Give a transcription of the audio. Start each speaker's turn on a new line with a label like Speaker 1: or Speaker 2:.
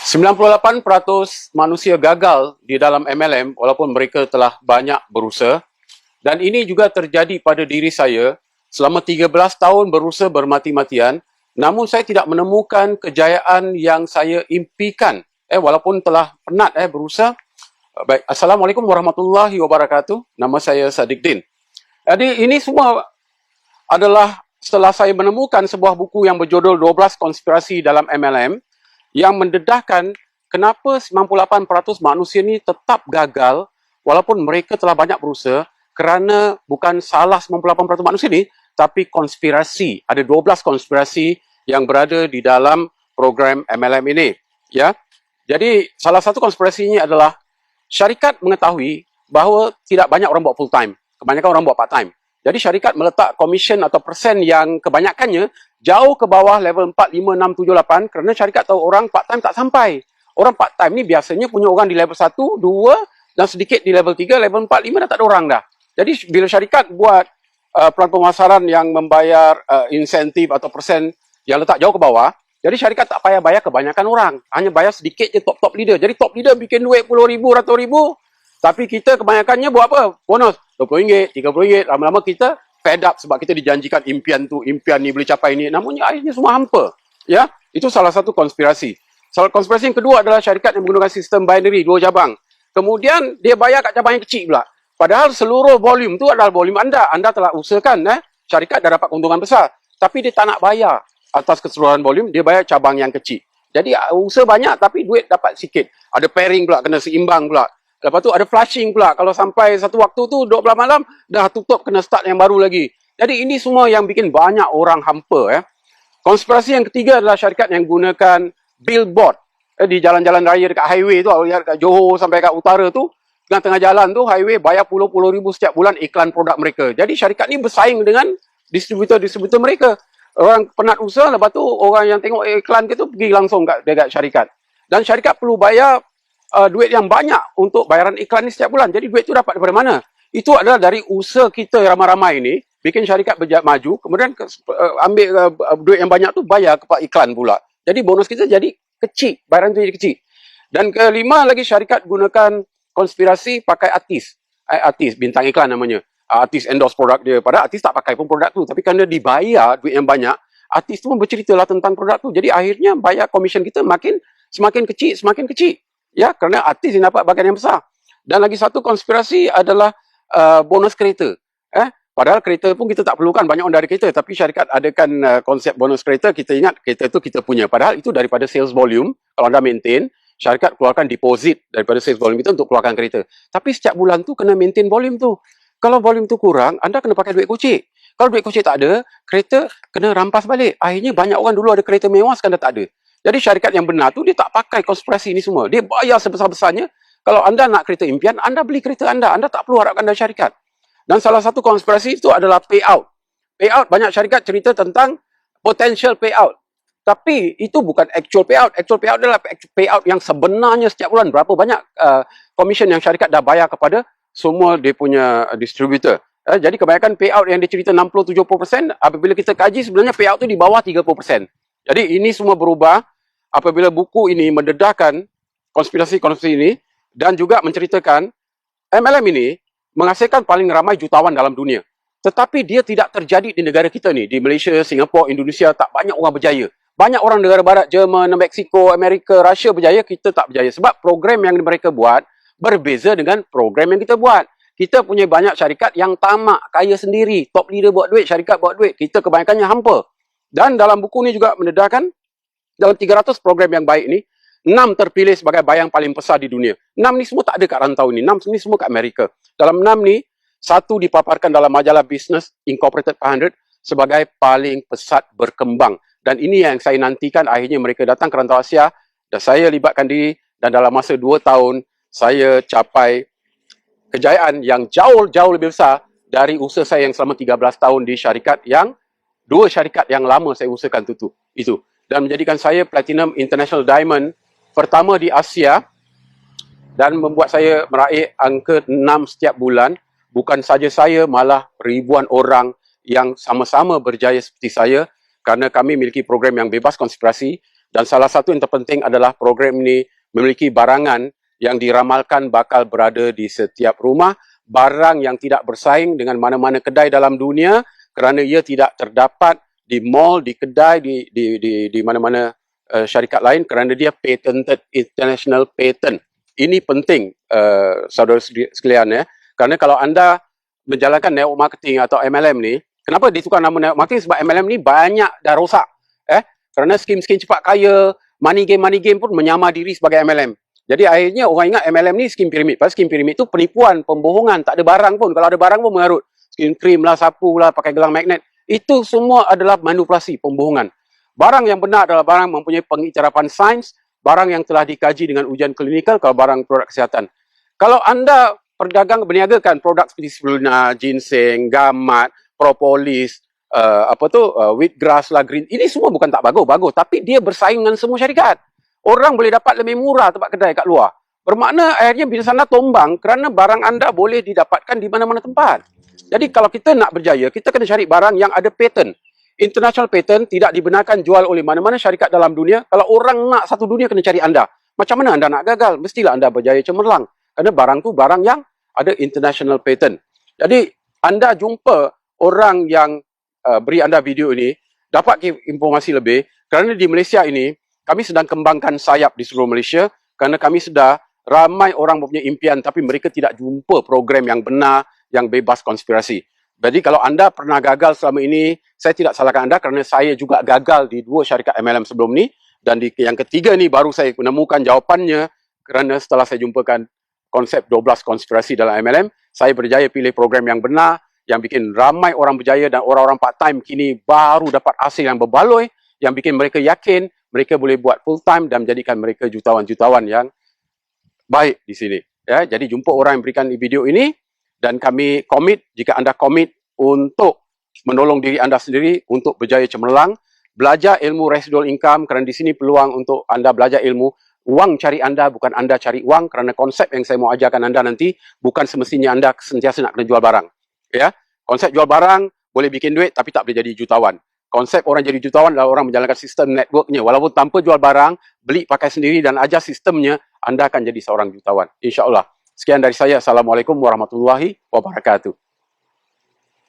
Speaker 1: 98% manusia gagal di dalam MLM walaupun mereka telah banyak berusaha, dan ini juga terjadi pada diri saya selama 13 tahun berusaha bermati-matian, namun saya tidak menemukan kejayaan yang saya impikan walaupun telah penat berusaha. Baik, Assalamualaikum warahmatullahi wabarakatuh. Nama saya Sadiq Din. Jadi ini semua adalah setelah saya menemukan sebuah buku yang berjudul 12 konspirasi dalam MLM yang mendedahkan kenapa 98% manusia ni tetap gagal walaupun mereka telah banyak berusaha, kerana bukan salah 98% manusia ni, tapi konspirasi. Ada 12 konspirasi yang berada di dalam program MLM ini. Ya. Jadi salah satu konspirasinya adalah syarikat mengetahui bahawa tidak banyak orang buat full time. Kebanyakan orang buat part time. Jadi syarikat meletak komisen atau persen yang kebanyakannya jauh ke bawah level 4, 5, 6, 7, 8 kerana syarikat tahu orang part time tak sampai. Orang part time ni biasanya punya orang di level 1, 2 dan sedikit di level 3, level 4, 5 dah tak ada orang dah. Jadi bila syarikat buat pelan pemasaran yang membayar insentif atau persen yang letak jauh ke bawah, jadi syarikat tak payah bayar kebanyakan orang. Hanya bayar sedikit je top-top leader. Jadi top leader bikin duit RM10,000, RM100,000. Tapi kita kebanyakannya buat apa? Bonus RM20, RM30. Lama-lama kita fed up sebab kita dijanjikan impian tu, impian ni boleh capai ni. Namun akhirnya semua hampa. Ya, itu salah satu konspirasi. Salah konspirasi yang kedua adalah syarikat yang menggunakan sistem binary, 2 cabang. Kemudian dia bayar kat cabang yang kecil pula. Padahal seluruh volume tu adalah volume anda. Anda telah usahakan, syarikat dah dapat keuntungan besar. Tapi dia tak nak bayar atas keseluruhan volume, dia bayar cabang yang kecil. Jadi usaha banyak tapi duit dapat sikit. Ada pairing pula, kena seimbang pula. Lepas tu ada flushing pula. Kalau sampai satu waktu tu 12 malam, dah tutup, kena start yang baru lagi. Jadi ini semua yang bikin banyak orang hampa. Konspirasi yang ketiga adalah syarikat yang gunakan billboard di jalan-jalan raya dekat highway tu. Dekat Johor sampai kat utara tu, tengah-tengah jalan tu, highway bayar puluh-puluh ribu setiap bulan iklan produk mereka. Jadi syarikat ni bersaing dengan distributor-distributor mereka. Orang penat usaha, lepas tu orang yang tengok iklan ke tu pergi langsung dekat syarikat. Dan syarikat perlu bayar duit yang banyak untuk bayaran iklan ni setiap bulan. Jadi duit tu dapat daripada mana? Itu adalah dari usaha kita ramai-ramai ni, bikin syarikat maju, kemudian ambil duit yang banyak tu bayar kepada iklan pula. Jadi bonus kita jadi kecil, bayaran tu jadi kecil. Dan kelima lagi, syarikat gunakan konspirasi pakai artis. Artis, bintang iklan namanya. Artis endorse produk dia. Padahal artis tak pakai pun produk tu. Tapi kerana dibayar duit yang banyak, artis tu pun berceritalah tentang produk tu. Jadi akhirnya bayar komisen kita semakin kecil, semakin kecil. Ya, kerana artis yang dapat bagian yang besar. Dan lagi satu konspirasi adalah bonus kereta. Padahal kereta pun kita tak perlukan banyak orang dari kereta. Tapi syarikat adakan konsep bonus kereta. Kita ingat kereta itu kita punya. Padahal itu daripada sales volume. Kalau anda maintain, syarikat keluarkan deposit daripada sales volume kita untuk keluarkan kereta. Tapi setiap bulan tu kena maintain volume tu. Kalau volume tu kurang, anda kena pakai duit kocek. Kalau duit kocek tak ada, kereta kena rampas balik. Akhirnya banyak orang dulu ada kereta mewah, sekarang dah tak ada. Jadi syarikat yang benar tu dia tak pakai konspirasi ni semua. Dia bayar sebesar-besarnya. Kalau anda nak kereta impian, anda beli kereta anda. Anda tak perlu harapkan dari syarikat. Dan salah satu konspirasi itu adalah payout. Payout, banyak syarikat cerita tentang potential payout. Tapi itu bukan actual payout. Actual payout adalah payout yang sebenarnya setiap bulan. Berapa banyak komisen yang syarikat dah bayar kepada semua dia punya distributor. Jadi kebanyakan payout yang dia cerita 60-70%, apabila kita kaji sebenarnya payout tu di bawah 30%. Jadi ini semua berubah apabila buku ini mendedahkan konspirasi-konspirasi ini dan juga menceritakan MLM ini menghasilkan paling ramai jutawan dalam dunia. Tetapi dia tidak terjadi di negara kita ni. Di Malaysia, Singapura, Indonesia tak banyak orang berjaya. Banyak orang negara barat, Jerman, Mexico, Amerika, Russia berjaya, kita tak berjaya. Sebab program yang mereka buat berbeza dengan program yang kita buat. Kita punya banyak syarikat yang tamak, kaya sendiri. Top leader buat duit, syarikat buat duit. Kita kebanyakannya hampa. Dan dalam buku ni juga mendedahkan dalam 300 program yang baik ni, 6 terpilih sebagai bayang paling besar di dunia. 6 ni semua tak ada kat rantau ni. 6 ni semua kat Amerika. Dalam 6 ni, 1 dipaparkan dalam majalah Business Incorporated 500 sebagai paling pesat berkembang. Dan ini yang saya nantikan, akhirnya mereka datang ke rantau Asia dan saya libatkan diri, dan dalam masa 2 tahun, saya capai kejayaan yang jauh-jauh lebih besar dari usaha saya yang selama 13 tahun di syarikat yang 2 syarikat yang lama saya usahakan itu. Dan menjadikan saya Platinum International Diamond pertama di Asia dan membuat saya meraih angka 6 setiap bulan. Bukan saja saya, malah ribuan orang yang sama-sama berjaya seperti saya kerana kami memiliki program yang bebas konspirasi, Dan salah satu yang terpenting adalah program ini memiliki barangan yang diramalkan bakal berada di setiap rumah, barang yang tidak bersaing dengan mana-mana kedai dalam dunia kerana ia tidak terdapat di mall, di kedai, di mana-mana syarikat lain kerana dia patented, international patent. Ini penting, saudara sekalian ya. Kerana kalau anda menjalankan network marketing atau MLM ni, kenapa ditukar nama network marketing? Sebab MLM ni banyak dah rosak. Kerana skim-skim cepat kaya, money game pun menyamar diri sebagai MLM. Jadi akhirnya orang ingat MLM ni skim piramid. Pasal skim piramid tu penipuan, pembohongan, tak ada barang pun. Kalau ada barang pun mengarut. Skim krim lah, sapu lah, pakai gelang magnet. Itu semua adalah manipulasi, pembohongan. Barang yang benar adalah barang mempunyai pengiktirafan sains, barang yang telah dikaji dengan ujian klinikal, kalau barang produk kesihatan. Kalau anda perdagang berniagakan produk seperti spirulina, ginseng, gamat, propolis, wheatgrass lah, green, ini semua bukan tak bagus, tapi dia bersaing dengan semua syarikat. Orang boleh dapat lebih murah tempat kedai kat luar. Bermakna akhirnya bisnes anda tombang kerana barang anda boleh didapatkan di mana-mana tempat. Jadi kalau kita nak berjaya, kita kena cari barang yang ada patent. International patent tidak dibenarkan jual oleh mana-mana syarikat dalam dunia. Kalau orang nak satu dunia, kena cari anda. Macam mana anda nak gagal? Mestilah anda berjaya cemerlang. Kerana barang tu barang yang ada international patent. Jadi anda jumpa orang yang beri anda video ini, dapat informasi lebih. Kerana di Malaysia ini, kami sedang kembangkan sayap di seluruh Malaysia. Kerana kami sedar ramai orang mempunyai impian tapi mereka tidak jumpa program yang benar, yang bebas konspirasi. Jadi kalau anda pernah gagal selama ini, saya tidak salahkan anda kerana saya juga gagal di 2 syarikat MLM sebelum ni. Dan di yang ketiga ni baru saya menemukan jawapannya kerana setelah saya jumpakan konsep 12 konspirasi dalam MLM, saya berjaya pilih program yang benar, yang bikin ramai orang berjaya dan orang-orang part-time kini baru dapat hasil yang berbaloi, yang bikin mereka yakin mereka boleh buat full-time dan menjadikan mereka jutawan-jutawan yang baik di sini. Ya, jadi jumpa orang yang berikan video ini dan kami komit, jika anda komit untuk menolong diri anda sendiri untuk berjaya cemerlang, belajar ilmu residual income kerana di sini peluang untuk anda belajar ilmu. Wang cari anda, bukan anda cari wang, kerana konsep yang saya mau ajarkan anda nanti bukan semestinya anda sentiasa nak kena jual barang. Ya, konsep jual barang boleh bikin duit tapi tak boleh jadi jutawan. Konsep orang jadi jutawan adalah orang menjalankan sistem networknya. Walaupun tanpa jual barang, beli pakai sendiri dan ajar sistemnya, anda akan jadi seorang jutawan. InsyaAllah. Sekian dari saya. Assalamualaikum warahmatullahi wabarakatuh.